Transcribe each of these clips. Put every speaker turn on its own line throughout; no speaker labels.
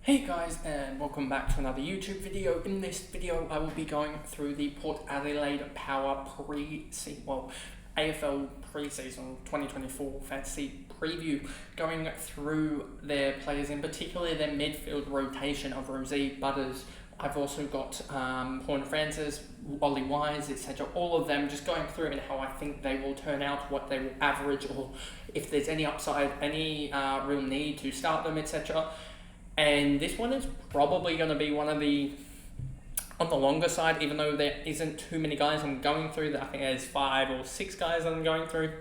Hey guys, and welcome back to another YouTube video. In this video I will be going through the Port Adelaide Power AFL pre-season 2024 fantasy preview, going through their players, in particular their midfield rotation of Rosie, Butters. I've also got Horn Francis, Ollie Wise, etc. All of them, just going through and how I think they will turn out, what they will average, or if there's any upside, any real need to start them, etc. And this one is probably going to be one of on the longer side, even though there isn't too many guys I'm going through. I think there's 5 or 6 guys I'm going through.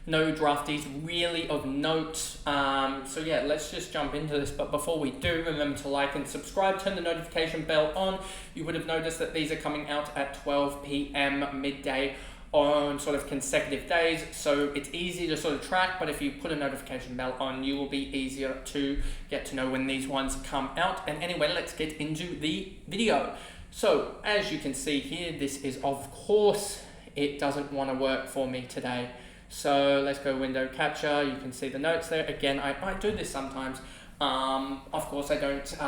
No draftees really of note. So yeah, let's just jump into this. But before we do, remember to like and subscribe, turn the notification bell on. You would have noticed that these are coming out at 12 p.m. midday on sort of consecutive days, so it's easy to sort of track, but if you put a notification bell on, you will be easier to get to know when these ones come out. And anyway, let's get into the video. So as you can see here, this is, of course, it doesn't want to work for me today. So let's go window capture. You can see the notes there. Again, I do this sometimes. Of course, I don't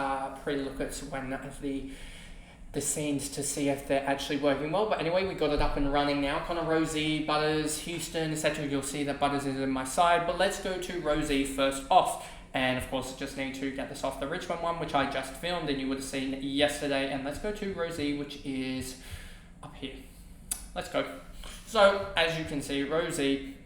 pre-look at when the scenes to see if they're actually working well, but anyway, we got it up and running now. Connor, Rosie, Butters, Houston, etc. You'll see that Butters is in my side, but let's go to Rosie first off. And of course, I just need to get this off the Richmond one, which I just filmed and you would have seen yesterday. And let's go to Rosie, which is up here. Let's go. So as you can see, Rosie,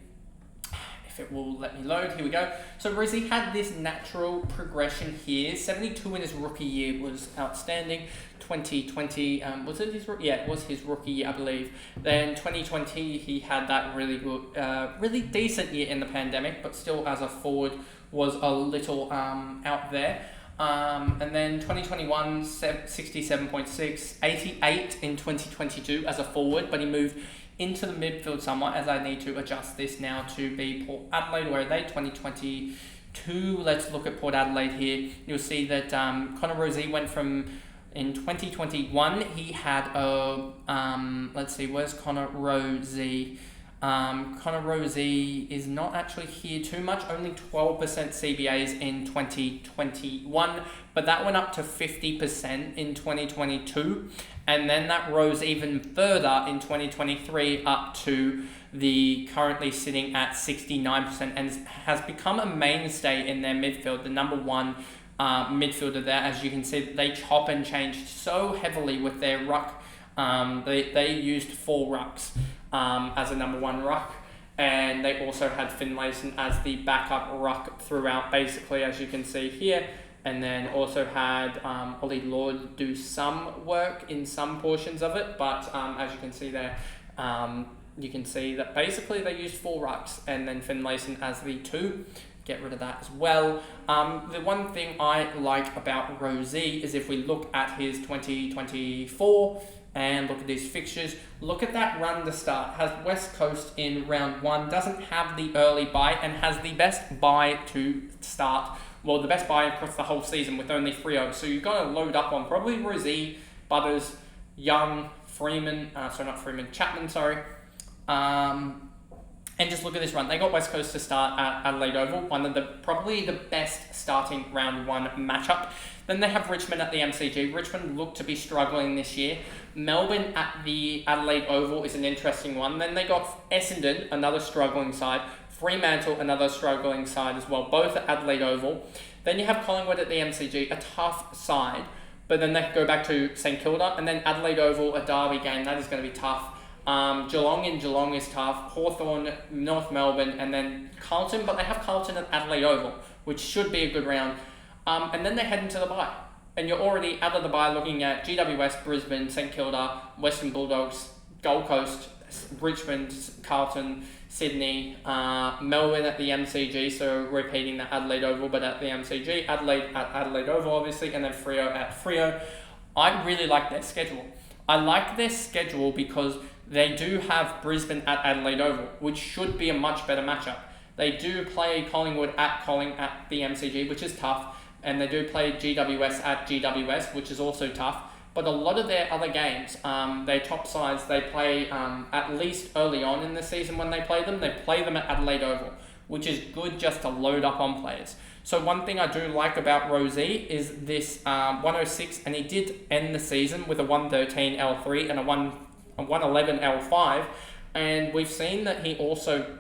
if it will let me load, here we go. So Rosie had this natural progression here. 72 in his rookie year was outstanding. 2020, was it his rookie? Yeah, it was his rookie year, I believe. Then 2020, he had that really good, really decent year in the pandemic, but still as a forward was a little out there. And then 2021, 67.6, 88 in 2022 as a forward, but he moved into the midfield somewhat, as I need to adjust this now to be Port Adelaide. Where are they? 2022. Let's look at Port Adelaide here. You'll see that Connor Rosie went from, in 2021, he had a, let's see, where's Connor Rosie? Connor Rosie is not actually here too much, only 12% CBAs in 2021, but that went up to 50% in 2022, and then that rose even further in 2023 up to the currently sitting at 69%, and has become a mainstay in their midfield, the number one midfielder there. As you can see, they chop and change so heavily with their ruck. They used 4 rucks as a number 1 ruck, and they also had Finlayson as the backup ruck throughout, basically, as you can see here. And then also had Ollie Lord do some work in some portions of it, but as you can see there, you can see that basically they used 4 rucks, and then Finlayson as the 2. Get rid of that as well. The one thing I like about Rosie is if we look at his 2024 and look at these fixtures, look at that run to start. Has West Coast in round 1, doesn't have the early bye, and has the best bye to start. Well, the best bye across the whole season with only Freo. So you've got to load up on probably Rosie, Butters, Young, Chapman, sorry. And just look at this run. They got West Coast to start at Adelaide Oval, one of probably the best starting round 1 matchup. Then they have Richmond at the MCG. Richmond look to be struggling this year. Melbourne at the Adelaide Oval is an interesting one. Then they got Essendon, another struggling side. Fremantle, another struggling side as well, both at Adelaide Oval. Then you have Collingwood at the MCG, a tough side. But then they go back to St Kilda, and then Adelaide Oval, a derby game. That is going to be tough. Geelong in Geelong is tough. Hawthorn, North Melbourne, and then Carlton. But they have Carlton at Adelaide Oval, which should be a good round. And then they head into the bye. And you're already out of the bye looking at GWS, Brisbane, St Kilda, Western Bulldogs, Gold Coast, Richmond, Carlton, Sydney, Melbourne at the MCG, so repeating the Adelaide Oval, but at the MCG, Adelaide at Adelaide Oval, obviously, and then Freo at Freo. I really like their schedule. I like their schedule because they do have Brisbane at Adelaide Oval, which should be a much better matchup. They do play Collingwood at the MCG, which is tough, and they do play GWS at GWS, which is also tough. But a lot of their other games, their top sides, they play at least early on in the season when they play them at Adelaide Oval, which is good just to load up on players. So one thing I do like about Rosie is this 106, and he did end the season with a 113 L3 and a 111 L5, and we've seen that he also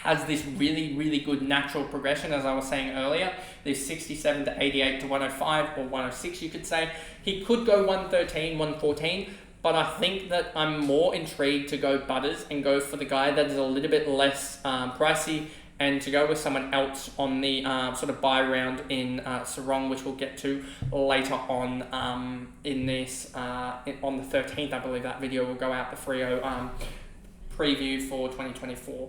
has this really, really good natural progression, as I was saying earlier. This 67 to 88 to 105, or 106 you could say. He could go 113, 114, but I think that I'm more intrigued to go Butters and go for the guy that is a little bit less pricey, and to go with someone else on the sort of buy round in Sarong, which we'll get to later on in this, on the 13th, I believe that video will go out, the Freo preview for 2024.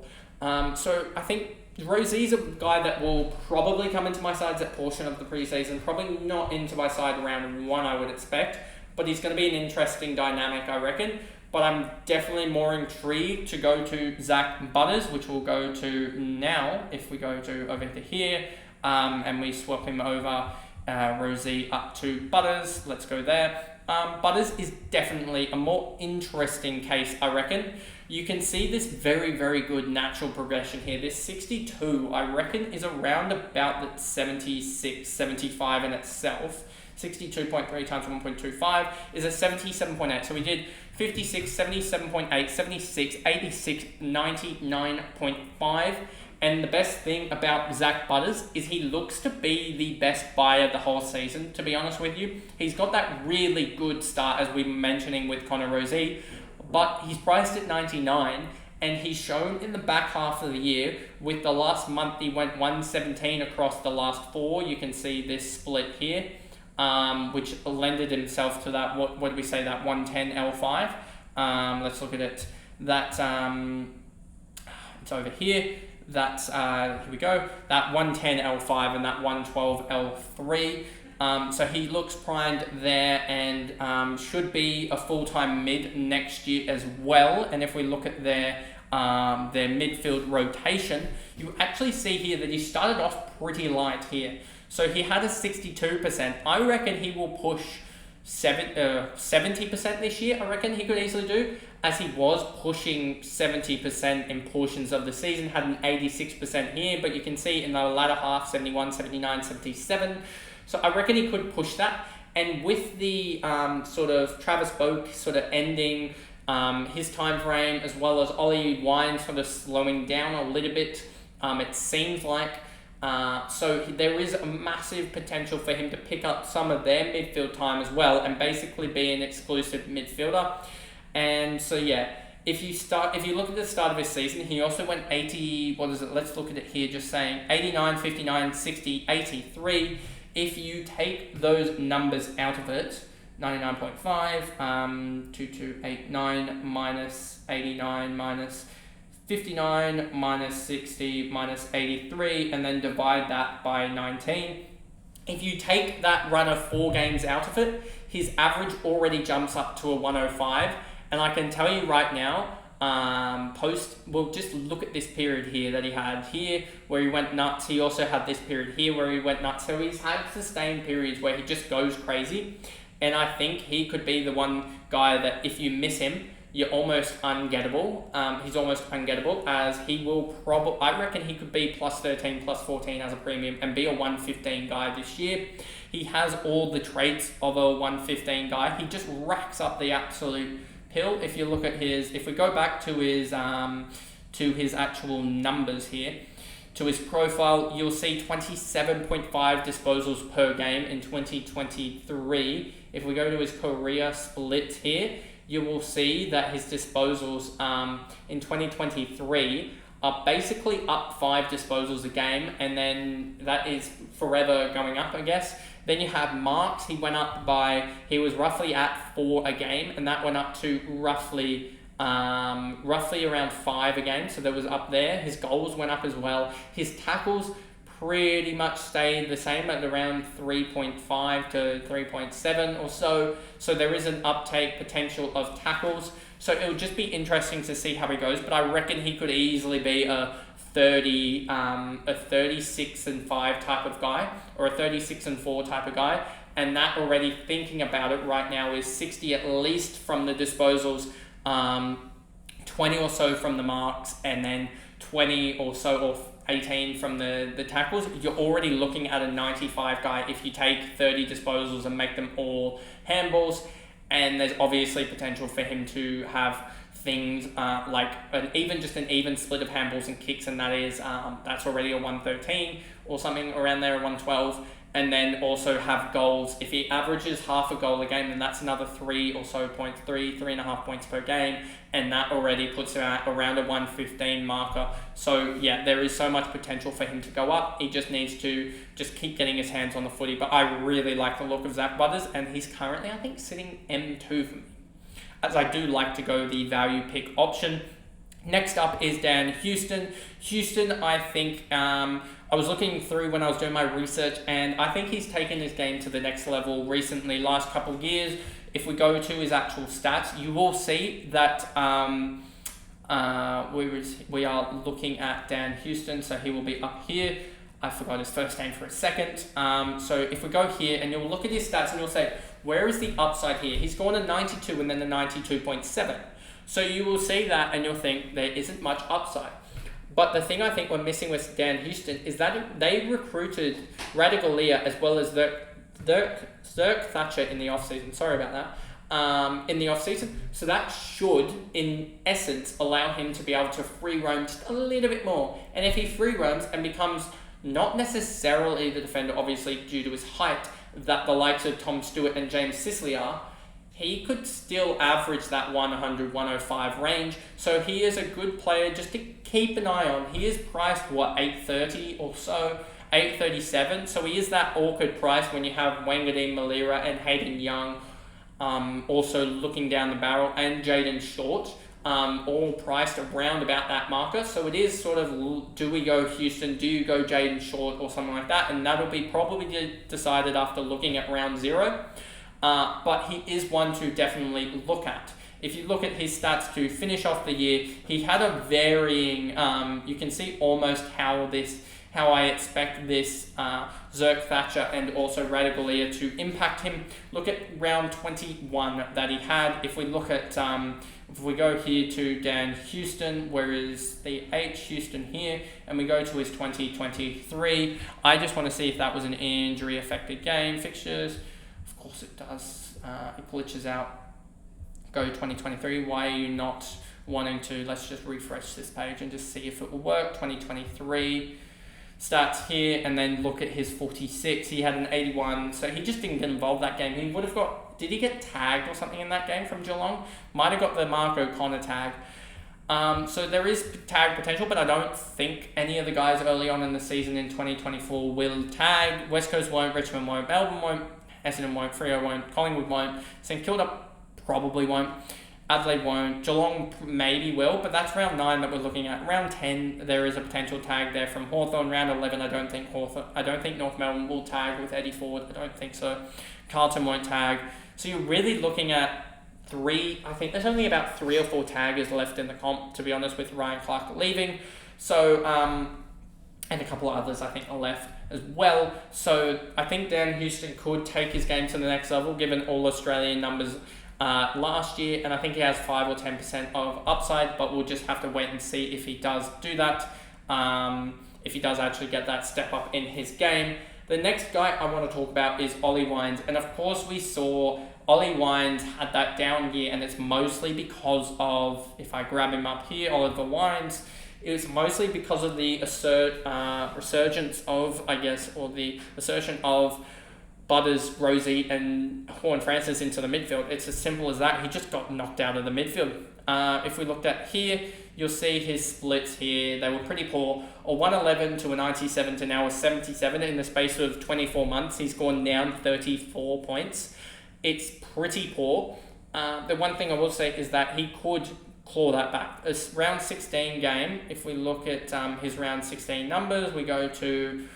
So I think Rosie's a guy that will probably come into my sides at portion of the preseason, probably not into my side round 1, I would expect, but he's going to be an interesting dynamic, I reckon. But I'm definitely more intrigued to go to Zach Butters, which we'll go to now if we go to over to here, and we swap him over, Rosie up to Butters. Let's go there. Butters is definitely a more interesting case, I reckon. You can see this very, very good natural progression here. This 62, I reckon, is around about the 76, 75 in itself. 62.3 times 1.25 is a 77.8. So we did 56, 77.8, 76, 86, 99.5. And the best thing about Zach Butters is he looks to be the best buyer the whole season, to be honest with you. He's got that really good start, as we were mentioning with Connor Rosie, but he's priced at 99, and he's shown in the back half of the year, with the last month he went 117 across the last 4. You can see this split here, which lended himself to that, what did we say, that 110 L5. Let's look at it. That it's over here. That's here we go. That 110 L5 and that 112 L3. So he looks primed there, and should be a full-time mid next year as well. And if we look at their midfield rotation, you actually see here that he started off pretty light here. So he had a 62%. I reckon he will push 70% this year. I reckon he could easily do, as he was pushing 70% in portions of the season, had an 86% here, but you can see in the latter half, 71, 79, 77. So I reckon he could push that. And with the sort of Travis Boak sort of ending his time frame, as well as Ollie Wine sort of slowing down a little bit, it seems like, so there is a massive potential for him to pick up some of their midfield time as well, and basically be an exclusive midfielder. And so yeah, if you look at the start of his season, he also went 80, let's look at it here, just saying 89, 59, 60, 83. If you take those numbers out of it, 99.5, 2289 minus 89 minus 59 minus 60 minus 83, and then divide that by 19. If you take that run of 4 games out of it, his average already jumps up to a 105. And I can tell you right now, we'll just look at this period here that he had here, where he went nuts. He also had this period here where he went nuts. So he's had sustained periods where he just goes crazy. And I think he could be the one guy that if you miss him, you're almost ungettable. He's almost ungettable, as he will I reckon he could be plus 13, plus 14 as a premium and be a 115 guy this year. He has all the traits of a 115 guy. He just racks up the absolute pill. If you look at if we go back to his actual numbers here, to his profile, you'll see 27.5 disposals per game in 2023. If we go to his career split here, you will see that his disposals in 2023 are basically up 5 disposals a game, and then that is forever going up, I guess. Then you have marks. He was roughly at 4 a game, and that went up to roughly around 5 a game, so that was up there. His goals went up as well. His tackles pretty much stayed the same at around 3.5 to 3.7 or so. So there is an uptake potential of tackles. So it'll just be interesting to see how he goes, but I reckon he could easily be a 36 and 5 type of guy, or a 36 and 4 type of guy. And that, already thinking about it right now, is 60 at least from the disposals, 20 or so from the marks, and then 20 or so, or 18 from the tackles, you're already looking at a 95 guy if you take 30 disposals and make them all handballs. And there's obviously potential for him to have things like an even split of handballs and kicks, and that's already a 113 or something around there, a 112. And then also have goals. If he averages half a goal a game, then that's another 3 or so points, 3.5 points per game, and that already puts him at around a 115 marker. So yeah, there is so much potential for him to go up. He just needs to just keep getting his hands on the footy. But I really like the look of Zach Butters, and he's currently, I think, sitting M2 for me, as I do like to go the value pick option. Next up is Dan Houston. Houston, I think, I was looking through when I was doing my research, and I think he's taken his game to the next level recently, last couple of years. If we go to his actual stats, you will see that we are looking at Dan Houston, so he will be up here. I forgot his first name for a second. So if we go here and you'll look at his stats and you'll say, where is the upside here? He's gone a 92 and then a 92.7. So you will see that and you'll think there isn't much upside. But the thing I think we're missing with Dan Houston is that they recruited Radigalia as well as Zerk Thatcher in the offseason. Sorry about that. In the offseason. So that should, in essence, allow him to be able to free roam just a little bit more. And if he free roams and becomes not necessarily the defender, obviously due to his height, that the likes of Tom Stewart and James Sicily are, he could still average that 100, 105 range. So he is a good player just to keep an eye on. He is priced, 830 or so, 837. So he is that awkward price when you have Wangadeen Malira and Hayden Young also looking down the barrel, and Jaden Short, all priced around about that marker. So it is sort of, do we go Houston, do you go Jaden Short or something like that? And that'll be probably decided after looking at round 0. But he is one to definitely look at. If you look at his stats to finish off the year, he had a varying, you can see almost how I expect this Zerk Thatcher and also Radigalia to impact him. Look at round 21 that he had. If we look at, if we go here to Dan Houston, where is the H Houston here, and we go to his 2023, I just want to see if that was an injury affected game. Fixtures. Of course it does. It glitches out. Go 2023. Why are you not wanting to? Let's just refresh this page and just see if it will work. 2023 stats here, and then look at his 46. He had an 81, so he just didn't get involved that game. He would have got. Did he get tagged or something in that game from Geelong? Might have got the Mark O'Connor tag. So there is tag potential, but I don't think any of the guys early on in the season in 2024 will tag. West Coast won't, Richmond won't, Melbourne won't, Essendon won't, Freo won't, Collingwood won't, St Kilda probably won't, Adelaide won't, Geelong maybe will, but that's round 9 that we're looking at. Round 10, there is a potential tag there from Hawthorn. Round 11, I don't think North Melbourne will tag with Eddie Ford. I don't think so. Carlton won't tag. So you're really looking at 3. I think there's only about 3 or 4 taggers left in the comp, to be honest, with Ryan Clark leaving. So, and a couple of others I think are left as well. So I think Dan Houston could take his game to the next level, given all Australian numbers last year, and I think he has 5 or 10% of upside, but we'll just have to wait and see if he does do that, if he does actually get that step up in his game. The next guy I want to talk about is Ollie Wines, and of course we saw Ollie Wines had that down year, and it's mostly because of, if I grab him up here, Oliver Wines, it was mostly because of the resurgence of, I guess, or the assertion of Butters, Rosie, and Horne-Francis into the midfield. It's as simple as that. He just got knocked out of the midfield. If we looked at here, you'll see his splits here. They were pretty poor. A 111 to a 97 to now a 77 in the space of 24 months. He's gone down 34 points. It's pretty poor. The one thing I will say is that he could claw that back. This round 16 game, if we look at his round 16 numbers, we go to...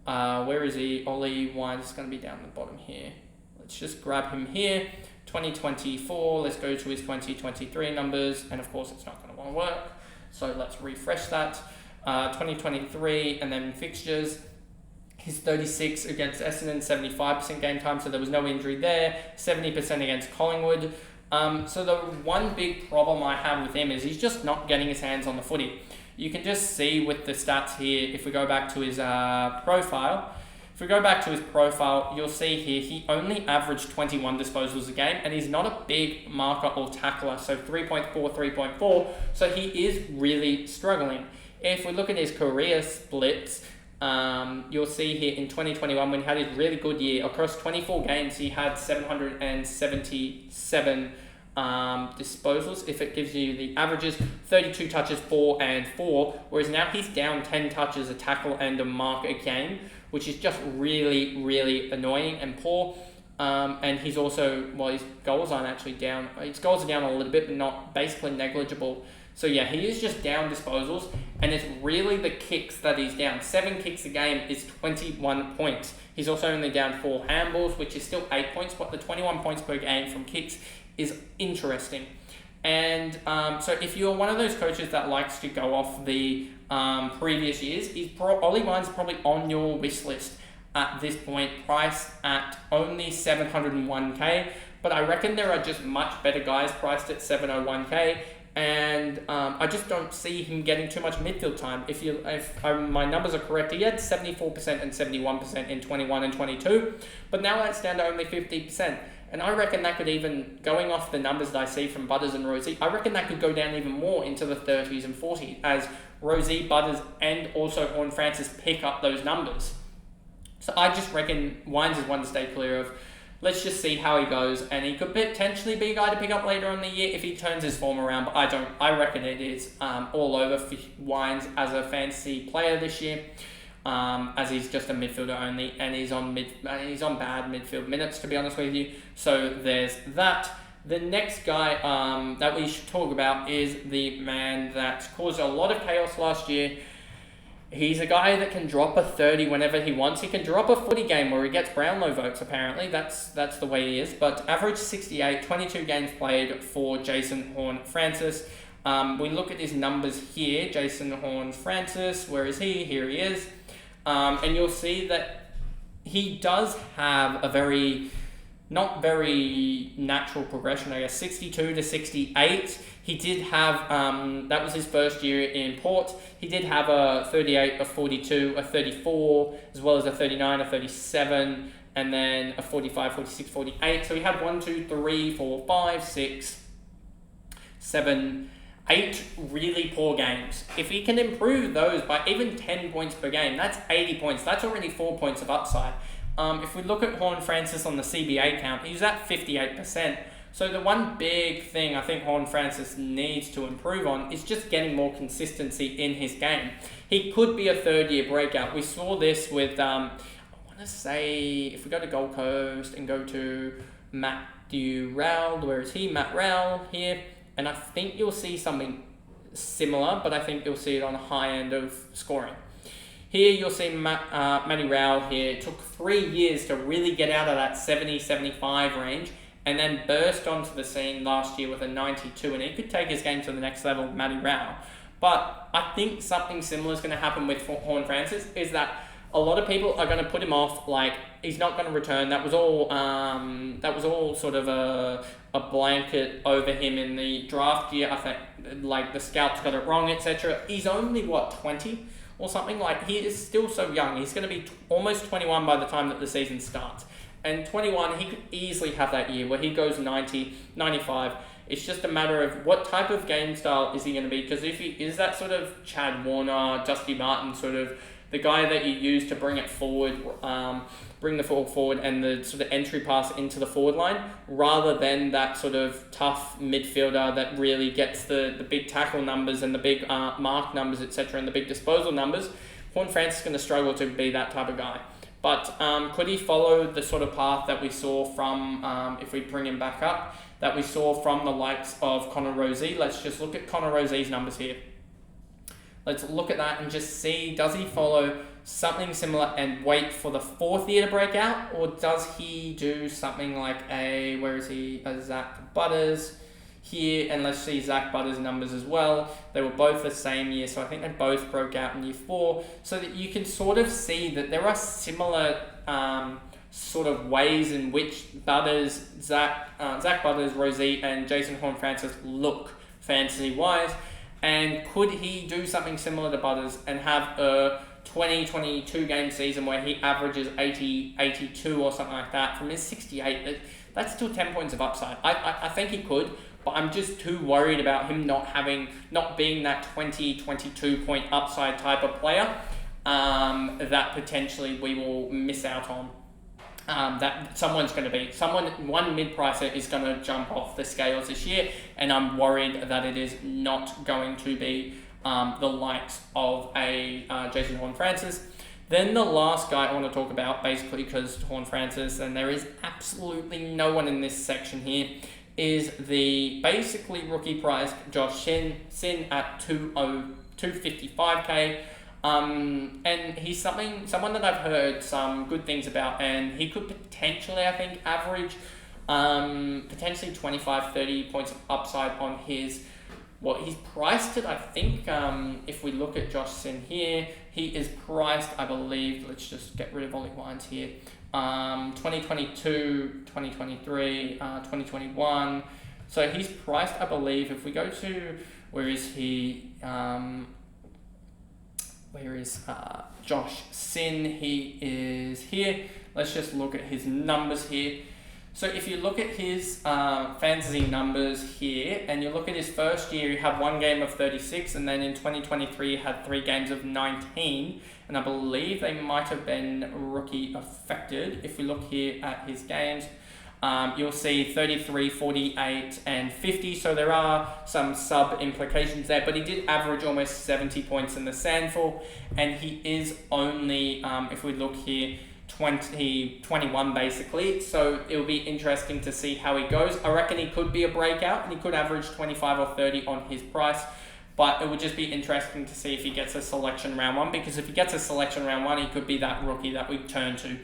where is he? Ollie Wines is going to be down the bottom here. Let's just grab him here. 2024, let's go to his 2023 numbers, and of course it's not going to want to work. So let's refresh that. 2023, and then fixtures. He's 36 against Essendon, 75% game time, so there was no injury there. 70% against Collingwood. So the one big problem I have with him is he's just not getting his hands on the footy. you can just see with the stats here, if we go back to his profile, you'll see here he only averaged 21 disposals a game, and he's not a big marker or tackler, so 3.4, 3.4, so he is really struggling. If we look at his career splits, you'll see here in 2021, when he had his really good year, across 24 games, he had 777 disposals. If it gives you the averages, 32 touches, 4 and 4, whereas now he's down 10 touches, a tackle and a mark a game, which is just really, really annoying and poor. And he's also, his goals aren't actually down. His goals are down a little bit, but not basically negligible. So yeah, he is just down disposals, and it's really the kicks that he's down. 7 kicks a game is 21 points. He's also only down 4 handballs, which is still 8 points, but the 21 points per game from kicks is interesting. And so if you're one of those coaches that likes to go off the previous years, Ollie Wines is probably on your wish list at this point, priced at only 701k, but I reckon there are just much better guys priced at 701k, and I just don't see him getting too much midfield time. If my numbers are correct, he had 74% and 71% in 21 and 22, but now that's down to only 50%. And I reckon that could even, going off the numbers that I see from Butters and Rosie, I reckon that could go down even more into the 30s and 40s as Rosie, Butters, and also Horne-Francis pick up those numbers. So I just reckon Wines is one to stay clear of. Let's just see how he goes, and he could potentially be a guy to pick up later in the year if he turns his form around, but I reckon it is all over for Wines as a fantasy player this year. As he's just a midfielder only, and he's on bad midfield minutes, to be honest with you. So there's that. The next guy that we should talk about is the man that caused a lot of chaos last year. He's a guy that can drop a 30 whenever he wants. He can drop a 40 game where he gets Brownlow votes, apparently. That's the way he is. But average 68, 22 games played for Jason Horne-Francis. We look at his numbers here. Jason Horne-Francis, where is he? Here he is. And you'll see that he does have a not very natural progression, I guess, 62 to 68. He did have, that was his first year in Port. He did have a 38, a 42, a 34, as well as a 39, a 37, and then a 45, 46, 48. So he had 1, 2, 3, 4, 5, 6, 7, 8 really poor games. If he can improve those by even 10 points per game, that's 80 points. That's already 4 points of upside. If we look at Horne-Francis on the CBA count, he's at 58%. So the one big thing I think Horne-Francis needs to improve on is just getting more consistency in his game. He could be a third-year breakout. We saw this with, I want to say, if we go to Gold Coast and go to Matthew Rowell, where is he? Matt Rowell here. And I think you'll see something similar, but I think you'll see it on a high end of scoring. Here you'll see Matty Rowell here. It took 3 years to really get out of that 70-75 range, and then burst onto the scene last year with a 92, and he could take his game to the next level, Matty Rowell. But I think something similar is going to happen with Horne-Francis, is that a lot of people are going to put him off, like, he's not going to return. That was all sort of a blanket over him in the draft year. I think, like, the scouts got it wrong, etc. He's only, 20 or something? Like, he is still so young. He's going to be almost 21 by the time that the season starts. And 21, he could easily have that year where he goes 90, 95. It's just a matter of what type of game style is he going to be. Because if he is that sort of Chad Warner, Dusty Martin sort of, the guy that you use to bring it forward, bring the ball forward and the sort of entry pass into the forward line, rather than that sort of tough midfielder that really gets the big tackle numbers and the big mark numbers, etc., and the big disposal numbers, Horne-Francis is going to struggle to be that type of guy. But could he follow the sort of path that we saw from, if we bring him back up, that we saw from the likes of Connor Rosie? Let's just look at Connor Rosie's numbers here. Let's look at that and just see, does he follow something similar and wait for the 4th year to break out? Or does he do something like a Zach Butters here? And let's see Zach Butters' numbers as well. They were both the same year, so I think they both broke out in year 4. So that you can sort of see that there are similar sort of ways in which Zach Butters, Rosie, and Jason Horne-Francis look fantasy-wise. And could he do something similar to Butters and have a 20-22 game season where he averages 80, 82 or something like that from his 68? That's still 10 points of upside. I think he could, but I'm just too worried about him not being that 20-22 point upside type of player that potentially we will miss out on. One mid-pricer is going to jump off the scales this year, and I'm worried that it is not going to be the likes of a Jason Horne-Francis. Then the last guy I want to talk about, basically because Horne-Francis, and there is absolutely no one in this section here, is the basically rookie price Josh Sin at 255k. And he's someone that I've heard some good things about, and he could potentially, I think, average potentially 25-30 points of upside on his. Well, he's priced at, I think, if we look at Josh Sin here, he is priced, I believe, let's just get rid of all the lines here, 2022, 2023, 2021. So he's priced, I believe, if we go to, where is he, where is Josh Sin? He is here. Let's just look at his numbers here. So if you look at his fantasy numbers here, and you look at his first year, he had one game of 36, and then in 2023 he had 3 games of 19, and I believe they might have been rookie affected. If we look here at his games, you'll see 33, 48, and 50, so there are some sub implications there, but he did average almost 70 points in the Sandful, and he is only, if we look here, 21 basically, so it'll be interesting to see how he goes. I reckon he could be a breakout, and he could average 25 or 30 on his price, but it would just be interesting to see if he gets a selection round 1, because if he gets a selection round 1, he could be that rookie that we turn to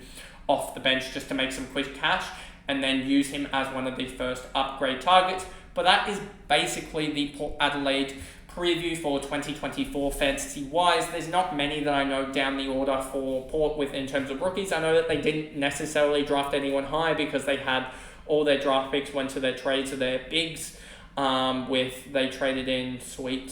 off the bench just to make some quick cash, and then use him as one of the first upgrade targets. But that is basically the Port Adelaide preview for 2024 fantasy-wise. There's not many that I know down the order for Port with in terms of rookies. I know that they didn't necessarily draft anyone high because they had all their draft picks went to their trades of their bigs. They traded in Sweet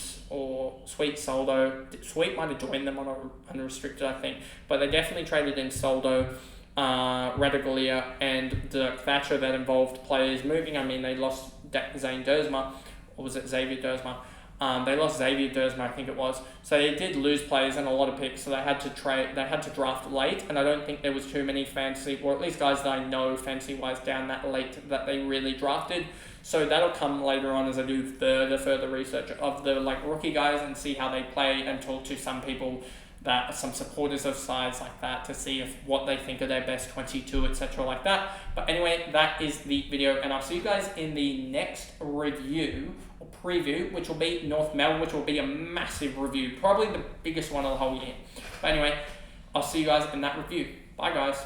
Soldo. Sweet might have joined them on unrestricted, I think, but they definitely traded in Soldo, Radaglia, and Dirk Thatcher. That involved players moving. I mean, they lost Zane Dersma, or was it Xavier Dersma? They lost Xavier Dersma, I think it was. So they did lose players and a lot of picks, so they had to draft late, and I don't think there was too many fantasy, or at least guys that I know fantasy-wise down that late that they really drafted. So that'll come later on as I do further research of the rookie guys and see how they play, and talk to some people, some supporters of sides like that, to see what they think of their best 22, etc. like that. But anyway, that is the video, and I'll see you guys in the next review or preview, which will be North Melbourne, which will be a massive review, probably the biggest one of the whole year. But anyway, I'll see you guys in that review. Bye guys.